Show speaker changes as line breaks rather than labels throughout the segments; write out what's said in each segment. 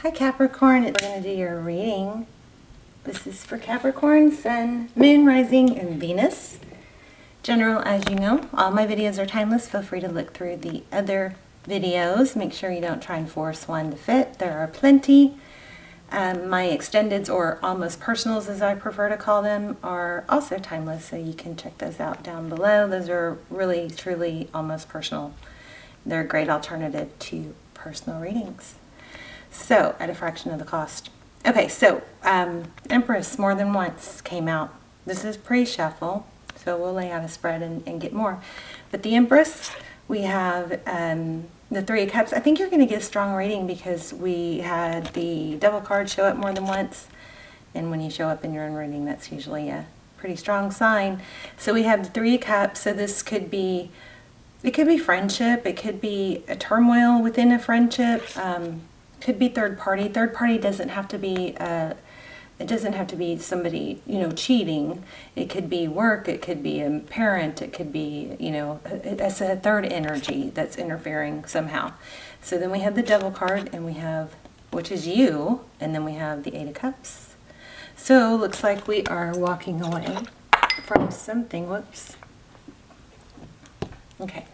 Hi Capricorn, we're going to do your reading. This is for Capricorn, Sun, Moon, Rising, and Venus. General, as you know, all my videos are timeless. Feel free to look through the other videos. Make sure you don't try and force one to fit. There are plenty. My extendeds, or almost personals as I prefer to call them, are also timeless, so you can check those out down below. Those are really, truly almost personal. They're a great alternative to personal readings. So, at a fraction of the cost. Okay, so Empress more than once came out. This is pre-shuffle, so we'll lay out a spread and get more. But the Empress, we have the Three of Cups. I think you're going to get a strong reading because we had the Devil card show up more than once. And when you show up in your own reading, that's usually a pretty strong sign. So we have the Three of Cups, so this could be, it could be friendship, it could be a turmoil within a friendship, could be third party. Third party doesn't have to be it doesn't have to be somebody, cheating. It could be work, it could be a parent, it could be, it's a third energy that's interfering somehow. So then we have the Devil card, and we have, which is you, and then we have the Eight of Cups. So looks like we are walking away from something. Whoops. Okay.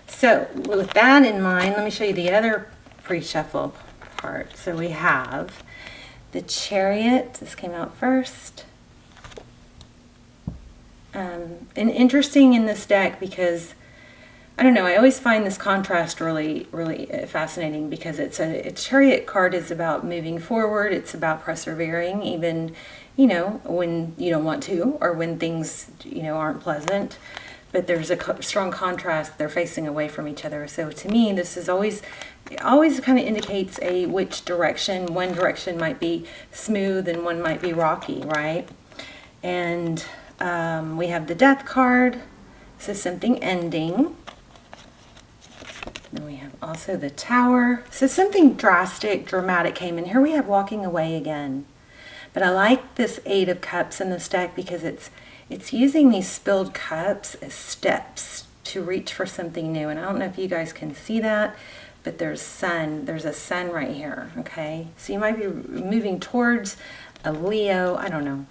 So with that in mind, let me show you the other pre-shuffle part. So we have the Chariot. This came out first. And interesting in this deck because, I don't know, I always find this contrast really, really fascinating because a Chariot card is about moving forward. It's about persevering even, when you don't want to, or when things, aren't pleasant. But there's a strong contrast. They're facing away from each other. So to me, this is always kind of indicates which direction. One direction might be smooth and one might be rocky, right? And we have the Death card. So something ending. Then we have also the Tower. So something drastic, dramatic came in. Here we have walking away again. But I like this Eight of Cups in this deck because it's using these spilled cups as steps to reach for something new. And I don't know if you guys can see that, but there's a sun right here, okay? So you might be moving towards a Leo. I don't know,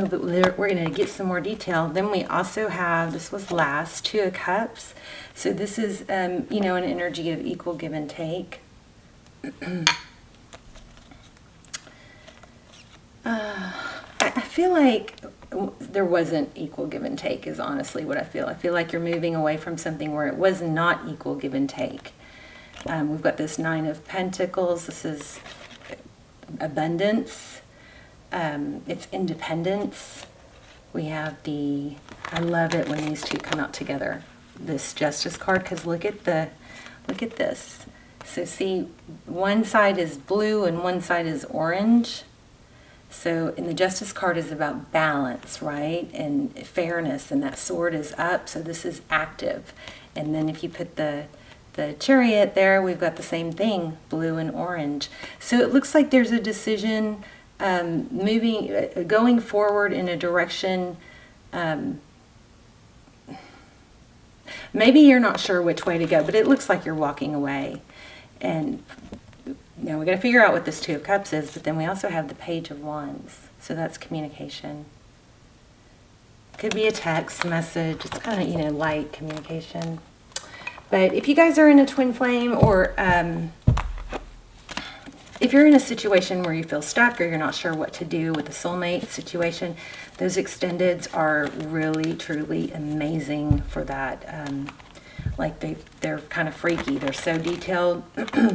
but we're going to get some more detail. Then we also have, this was last, Two of Cups. So this is, an energy of equal give and take. I feel like there wasn't equal give and take is honestly what I feel. I feel like you're moving away from something where it was not equal give and take. We've got this Nine of Pentacles. This is abundance. It's independence. We have I love it when these two come out together. This Justice card, because look at this. So see, one side is blue and one side is orange. So, and the Justice card is about balance, right? And fairness, and that sword is up, so this is active. And then if you put the Chariot there, we've got the same thing, blue and orange. So it looks like there's a decision going forward in a direction. Maybe you're not sure which way to go, but it looks like you're walking away. And now we got to figure out what this Two of Cups is, but then we also have the Page of Wands. So that's communication. Could be a text message. It's kind of, light communication. But if you guys are in a twin flame, or if you're in a situation where you feel stuck or you're not sure what to do with a soulmate situation, those extendeds are really, truly amazing for that. They're kind of freaky. They're so detailed.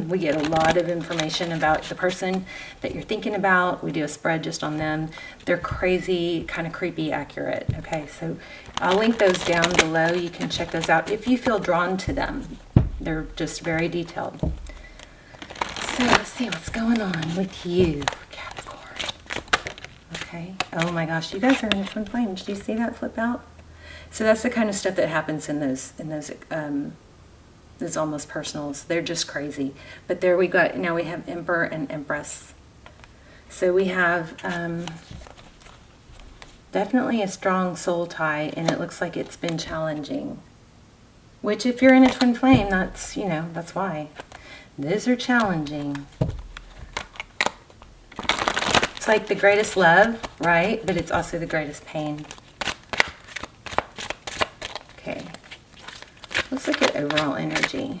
We get a lot of information about the person that you're thinking about. We do a spread just on them. They're crazy, kind of creepy accurate. Okay, so I'll link those down below. You can check those out if you feel drawn to them. They're just very detailed. So let's see what's going on with you, Capricorn. Okay. Oh my gosh, you guys are in twin flames. Do you see that flip out? So that's the kind of stuff that happens in those almost personals. They're just crazy. But there we go. Now we have Emperor and Empress. So we have definitely a strong soul tie, and it looks like it's been challenging. Which, if you're in a twin flame, that's, that's why. Those are challenging. It's like the greatest love, right? But it's also the greatest pain. Okay. Let's look at overall energy.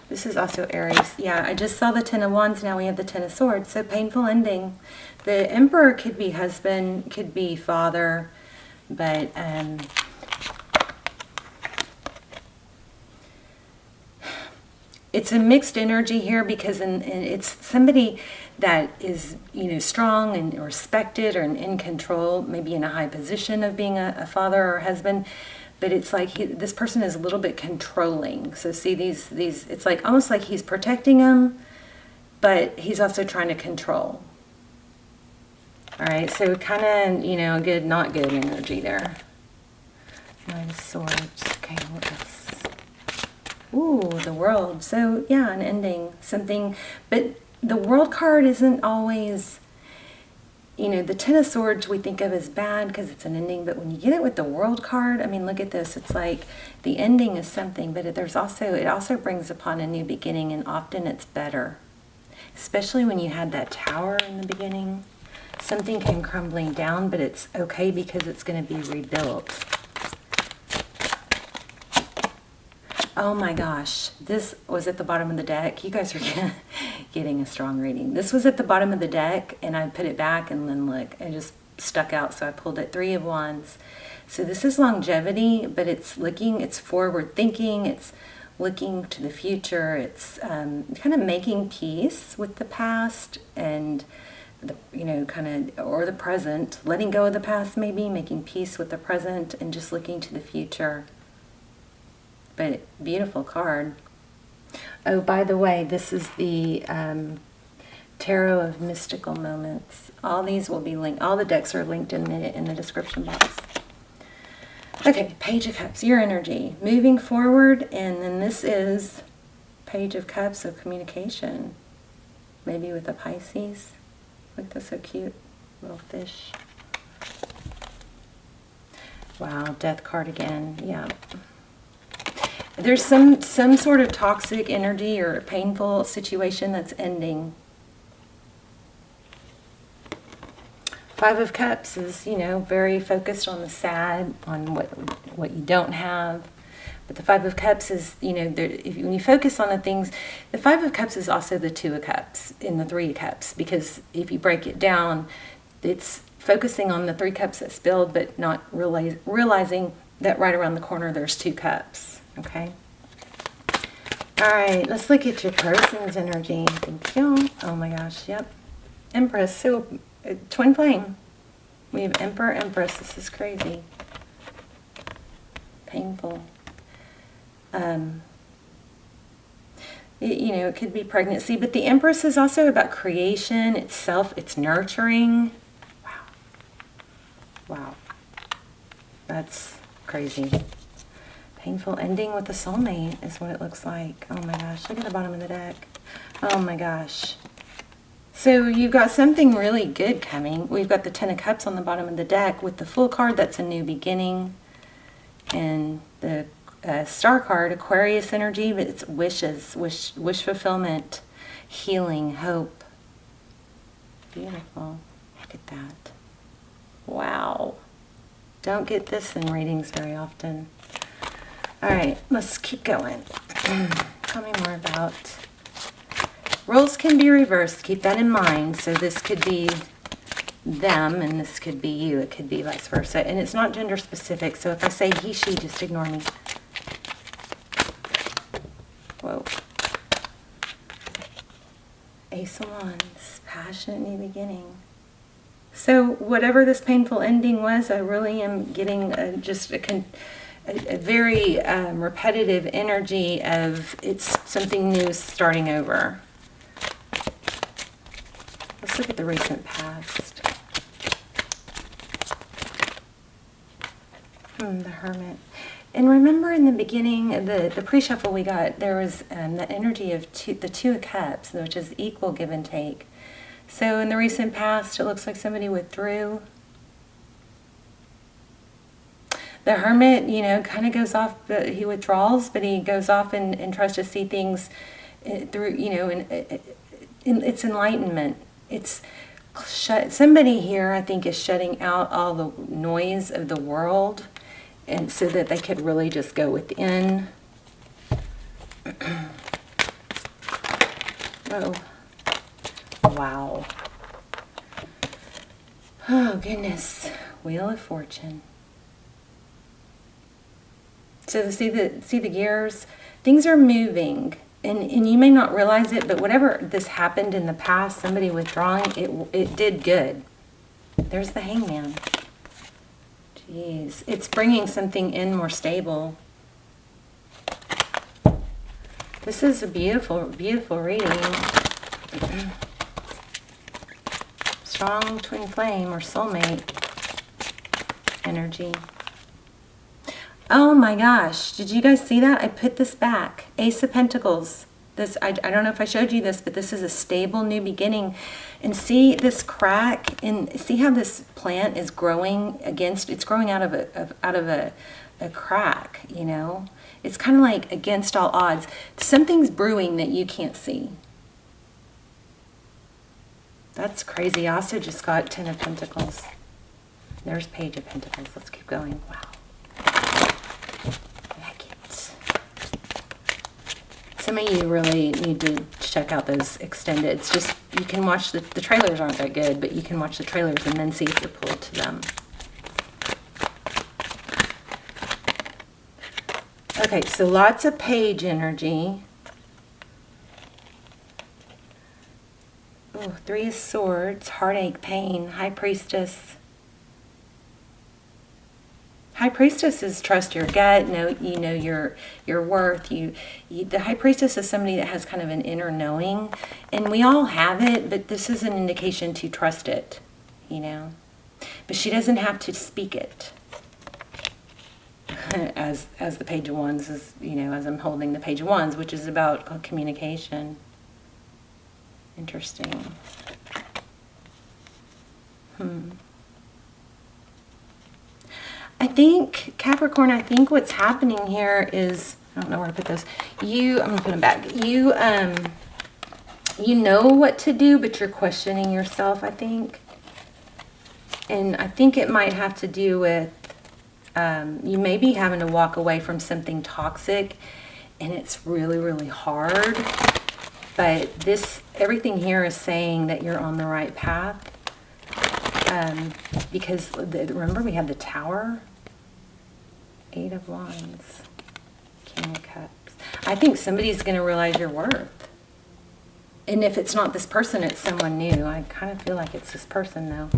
This is also Aries. Yeah, I just saw the Ten of Wands. Now we have the Ten of Swords. So painful ending. The Emperor could be husband, could be father, but it's a mixed energy here because it's somebody that is, you know, strong and respected or in control, maybe in a high position of being a father or husband. But it's like this person is a little bit controlling. So see these, it's like almost like he's protecting them, but he's also trying to control. All right, so kind of, you know, good, not good energy there. Nine of Swords. Okay, what else? Ooh, the World. So yeah, an ending, something. But the World card isn't always, you know, the Ten of Swords we think of as bad because it's an ending, but when you get it with the World card, I mean, look at this. It's like the ending is something, but it also brings upon a new beginning, and often it's better. Especially when you had that Tower in the beginning. Something came crumbling down, but it's okay because it's going to be rebuilt. Oh my gosh, this was at the bottom of the deck. You guys are getting a strong reading. This was at the bottom of the deck, and I put it back, and then look, it just stuck out, so I pulled it. Three of Wands. So this is longevity, but it's forward thinking, it's looking to the future, it's kind of making peace with the past and the, you know, kind of, or the present, letting go of the past maybe, making peace with the present, and just looking to the future. But beautiful card. Oh, by the way, this is the Tarot of Mystical Moments. All these will be linked. All the decks are linked in the description box. Okay, Page of Cups, your energy. Moving forward, and then this is Page of Cups of communication. Maybe with a Pisces. Look, that's so cute. Little fish. Wow, Death card again. Yeah. There's some sort of toxic energy or painful situation that's ending. Five of Cups is, you know, very focused on the sad, on what you don't have. But the Five of Cups is, you know, when you focus on the things, the Five of Cups is also the Two of Cups in the Three of Cups, because if you break it down, it's focusing on the Three Cups that spilled, but not realizing that right around the corner there's two cups. Okay. All right, let's look at your person's energy. Thank you. Oh my gosh, yep. Empress, so twin flame. We have Emperor, Empress. This is crazy. Painful. You know, it could be pregnancy, but the Empress is also about creation, itself, it's nurturing. Wow. Wow. That's crazy. Painful ending with a soulmate is what it looks like. Oh my gosh, look at the bottom of the deck. Oh my gosh. So you've got something really good coming. We've got the Ten of Cups on the bottom of the deck with the Fool card. That's a new beginning. And the Star card, Aquarius energy, but it's wishes, wish fulfillment, healing, hope. Beautiful. Look at that. Wow. Don't get this in readings very often. All right, let's keep going. Tell me more about... Roles can be reversed. Keep that in mind. So this could be them, and this could be you. It could be vice versa. And it's not gender specific. So if I say he, she, just ignore me. Whoa. Ace of Wands. Passionate new beginning. So whatever this painful ending was, I really am getting just a very repetitive energy of it's something new starting over. Let's look at the recent past. The Hermit. And remember in the beginning, the pre-shuffle we got, there was the energy of the Two of Cups, which is equal give and take. So in the recent past, it looks like somebody withdrew. The Hermit, you know, kind of goes off, he withdraws, but he goes off and tries to see things through, you know, it's enlightenment. It's somebody here, I think, is shutting out all the noise of the world, and so that they could really just go within. Oh, wow. Oh, goodness. Wheel of Fortune. So see the gears? Things are moving. And you may not realize it, but whatever this happened in the past, somebody withdrawing, it did good. There's the Hangman. Jeez. It's bringing something in more stable. This is a beautiful, beautiful reading. Strong twin flame or soulmate energy. Oh my gosh, did you guys see that? I put this back. Ace of Pentacles. This, I don't know if I showed you this, but this is a stable new beginning. And see this crack, and see how this plant is growing against, it's growing out of a crack, you know? It's kind of like against all odds. Something's brewing that you can't see. That's crazy. I also just got 10 of Pentacles. There's Page of Pentacles. Let's keep going. Wow. Some of you really need to check out those extended. It's just, you can watch the trailers aren't that good, but you can watch the trailers and then see if you're pulled to them. Okay, so lots of Page energy. Oh, 3 of Swords, heartache, pain, High Priestess. High Priestess is trust your gut, you know your worth. The High Priestess is somebody that has kind of an inner knowing, and we all have it, but this is an indication to trust it, you know. But she doesn't have to speak it. As the Page of Wands is, you know, as I'm holding the Page of Wands, which is about communication. Interesting. I think, Capricorn, I think what's happening here is, I don't know where to put this. I'm going to put them back. You know what to do, but you're questioning yourself, I think. And I think it might have to do with, you may be having to walk away from something toxic, and it's really, really hard. But everything here is saying that you're on the right path. Because remember we had the Tower, 8 of Wands, King of Cups. I think somebody's going to realize your worth. And if it's not this person, it's someone new. I kind of feel like it's this person though.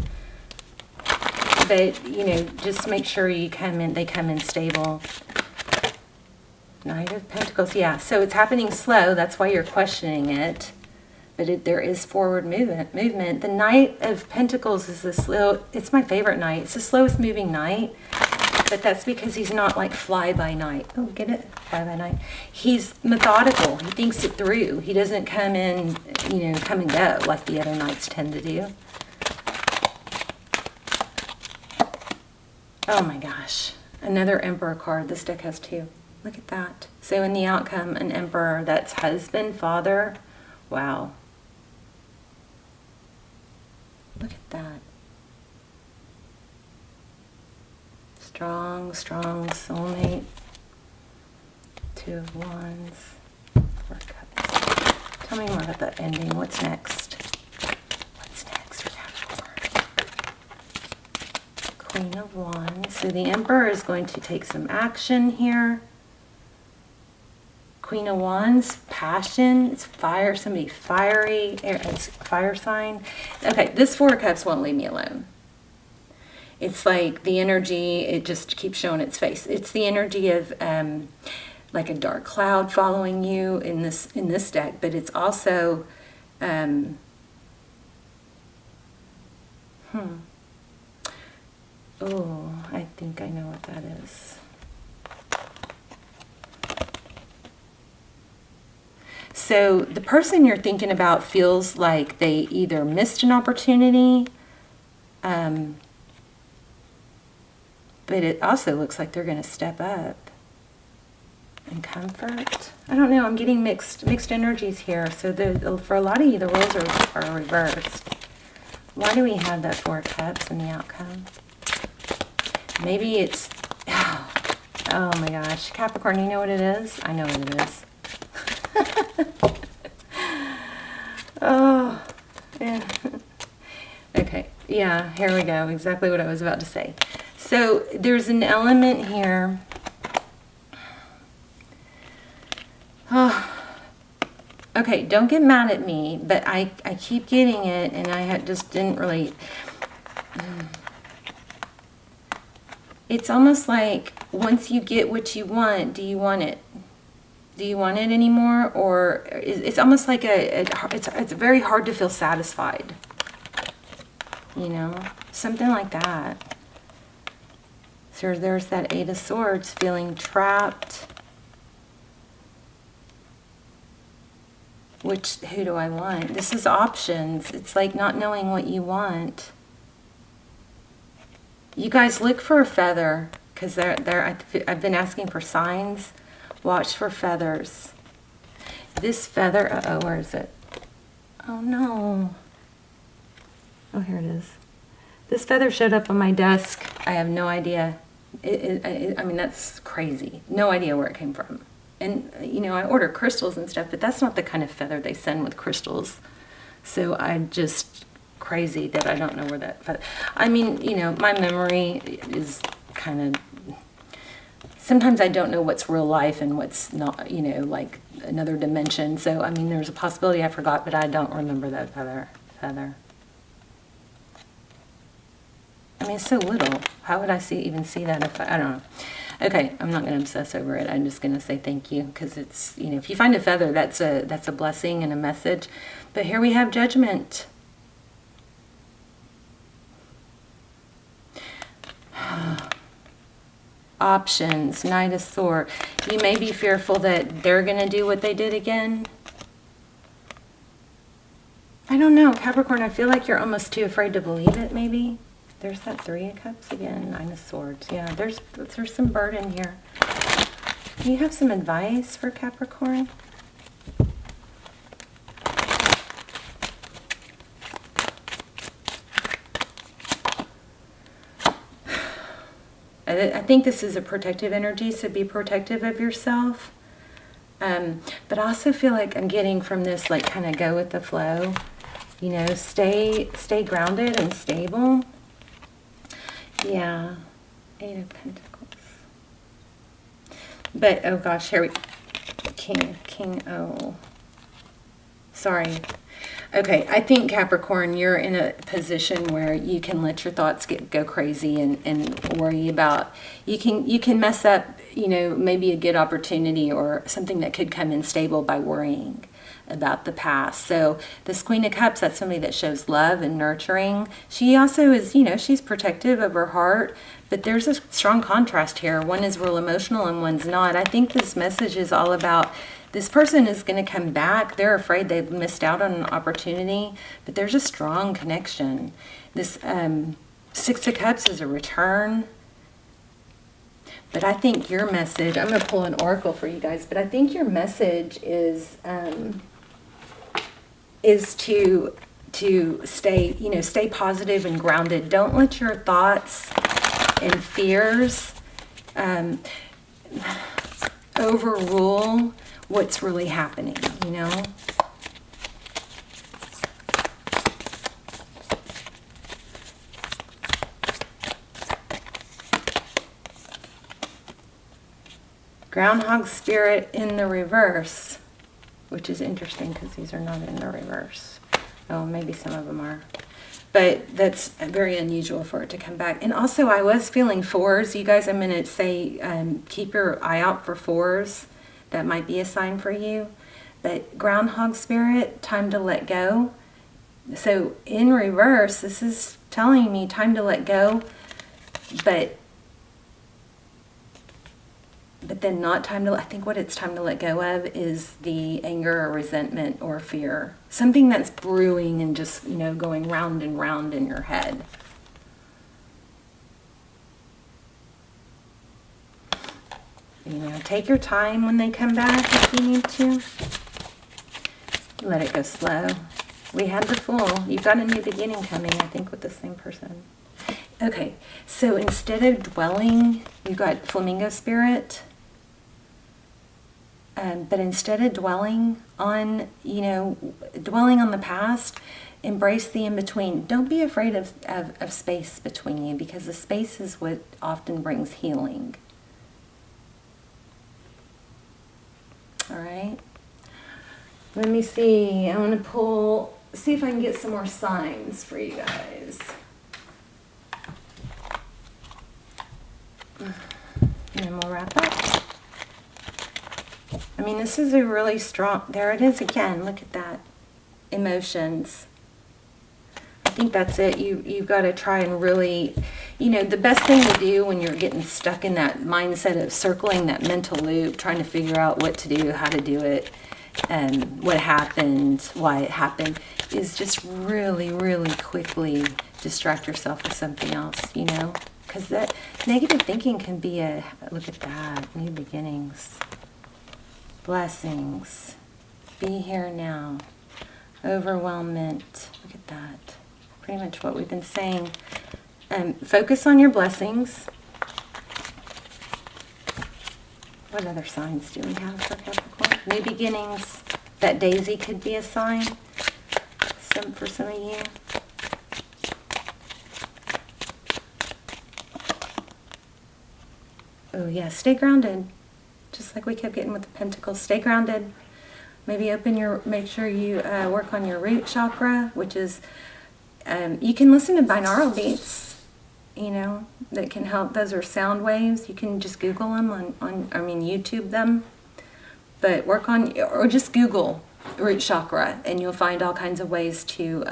But, you know, just make sure they come in stable. Knight of Pentacles, yeah. So it's happening slow. That's why you're questioning it. But there is forward movement. The Knight of Pentacles is it's my favorite knight. It's the slowest moving knight. But that's because he's not like fly by night. Oh, get it? Fly by night. He's methodical. He thinks it through. He doesn't come in, you know, come and go like the other knights tend to do. Oh my gosh. Another Emperor card. This deck has 2. Look at that. So in the outcome, an Emperor, that's husband, father. Wow. Look at that. Strong, strong soulmate. 2 of Wands. 4 Cups. Tell me more about that ending. What's next? What's next for Capricorn? Queen of Wands. So the Emperor is going to take some action here. Queen of Wands, passion, it's fire, somebody fiery, it's fire sign. Okay, this 4 of Cups won't leave me alone. It's like the energy, it just keeps showing its face. It's the energy of like a dark cloud following you in this deck, but it's also oh, I think I know what that is. So the person you're thinking about feels like they either missed an opportunity, but it also looks like they're going to step up and comfort. I don't know. I'm getting mixed energies here. So for a lot of you, the roles are reversed. Why do we have that Four of Cups in the outcome? Maybe it's... Oh my gosh. Capricorn, you know what it is? I know what it is. Oh, yeah. Okay. Yeah, here we go. Exactly what I was about to say. So there's an element here. Oh, okay, don't get mad at me, but I keep getting it, and I just didn't really... It's almost like once you get what you want, do you want it? Do you want it anymore? Or it's almost like it's very hard to feel satisfied. You know, something like that. So there's that Eight of Swords, feeling trapped. Who do I want? This is options. It's like not knowing what you want. You guys look for a feather, because I've been asking for signs. Watch for feathers. This feather, uh-oh, where is it? Oh no. Oh, here it is. This feather showed up on my desk. I have no idea. I mean, that's crazy. No idea where it came from. And, you know, I order crystals and stuff, but that's not the kind of feather they send with crystals. So I'm just crazy that I don't know where that feather... I mean, you know, my memory is kind of... Sometimes I don't know what's real life and what's not, you know, like another dimension. So, I mean, there's a possibility I forgot, but I don't remember that feather. I mean, it's so little. How would I even see that if I don't know. Okay, I'm not going to obsess over it. I'm just going to say thank you, because it's, you know, if you find a feather, that's a blessing and a message. But here we have Judgment. Options, Knight of Swords. You may be fearful that they're going to do what they did again. I don't know, Capricorn, I feel like you're almost too afraid to believe it, maybe. There's that Three of Cups again, Nine of Swords. Yeah, there's some burden here. Do you have some advice for Capricorn? I think this is a protective energy, so be protective of yourself. But I also feel like I'm getting from this, like, kind of go with the flow. You know, stay grounded and stable. Yeah, Eight of Pentacles. But, oh gosh, here we... King, oh. Sorry. Okay, I think, Capricorn, you're in a position where you can let your thoughts go crazy and worry about... You can mess up, you know, maybe a good opportunity or something that could come in stable by worrying about the past. So this Queen of Cups, that's somebody that shows love and nurturing. She also is, you know, she's protective of her heart, but there's a strong contrast here. One is real emotional and one's not. I think this message is all about this person is going to come back. They're afraid they've missed out on an opportunity, but there's a strong connection. This Six of Cups is a return. But I think your message, I'm going to pull an oracle for you guys, but I think your message is to stay, you know, stay positive and grounded. Don't let your thoughts and fears overrule what's really happening, you know? Groundhog Spirit in the reverse, which is interesting because these are not in the reverse. Oh, maybe some of them are. But that's very unusual for it to come back. And also, I was feeling fours. You guys, I'm going to say keep your eye out for fours. That might be a sign for you. But Groundhog Spirit, time to let go. So in reverse, this is telling me time to let go, but then not time to, I think what it's time to let go of is the anger or resentment or fear. Something that's brewing and just, you know, going round and round in your head. You know, take your time when they come back if you need to. Let it go slow. We had the Fool. You've got a new beginning coming, I think, with the same person. Okay, so instead of dwelling, we've got Flamingo Spirit. But instead of dwelling on, you know, dwelling on the past, embrace the in-between. Don't be afraid of space between you, because the space is what often brings healing. All right. Let me see. I want to see if I can get some more signs for you guys. And then we'll wrap up. I mean, this is a really strong, there it is again, look at that. Emotions. I think that's it. You've got to try and really, you know, the best thing to do when you're getting stuck in that mindset of circling that mental loop, trying to figure out what to do, how to do it, what happened, why it happened, is just really, really quickly distract yourself with something else, you know? Because that negative thinking can be look at that, new beginnings, blessings, be here now, overwhelmment, look at that. Pretty much what we've been saying. Focus on your blessings. What other signs do we have for Capricorn? New beginnings. That daisy could be a sign for some of you. Oh yeah, stay grounded. Just like we kept getting with the pentacles. Stay grounded. Maybe make sure you work on your root chakra, which is, you can listen to binaural beats, you know, that can help. Those are sound waves. You can just Google them YouTube them. But work on, or just Google root chakra, and you'll find all kinds of ways to,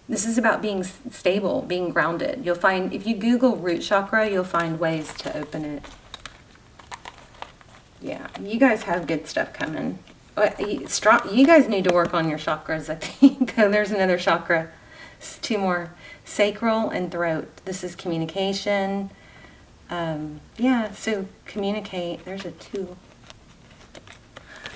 this is about being stable, being grounded. You'll find, if you Google root chakra, you'll find ways to open it. Yeah, you guys have good stuff coming. You guys need to work on your chakras, I think. There's another chakra. 2 more. Sacral and throat. This is communication. Yeah, so communicate. There's a 2.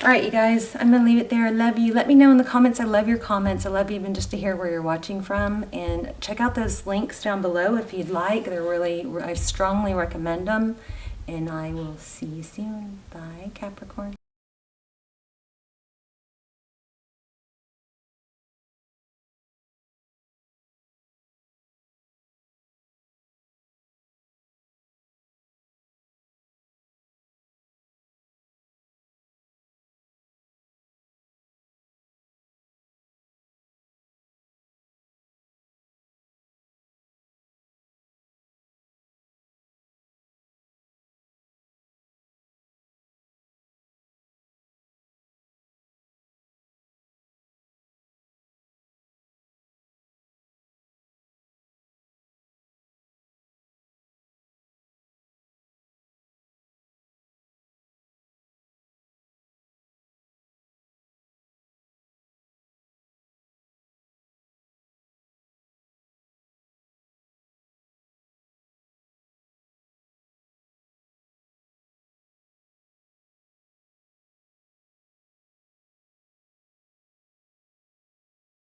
All right, you guys, I'm going to leave it there. I love you. Let me know in the comments. I love your comments. I love even just to hear where you're watching from. And check out those links down below if you'd like. They're really, I strongly recommend them. And I will see you soon. Bye, Capricorn.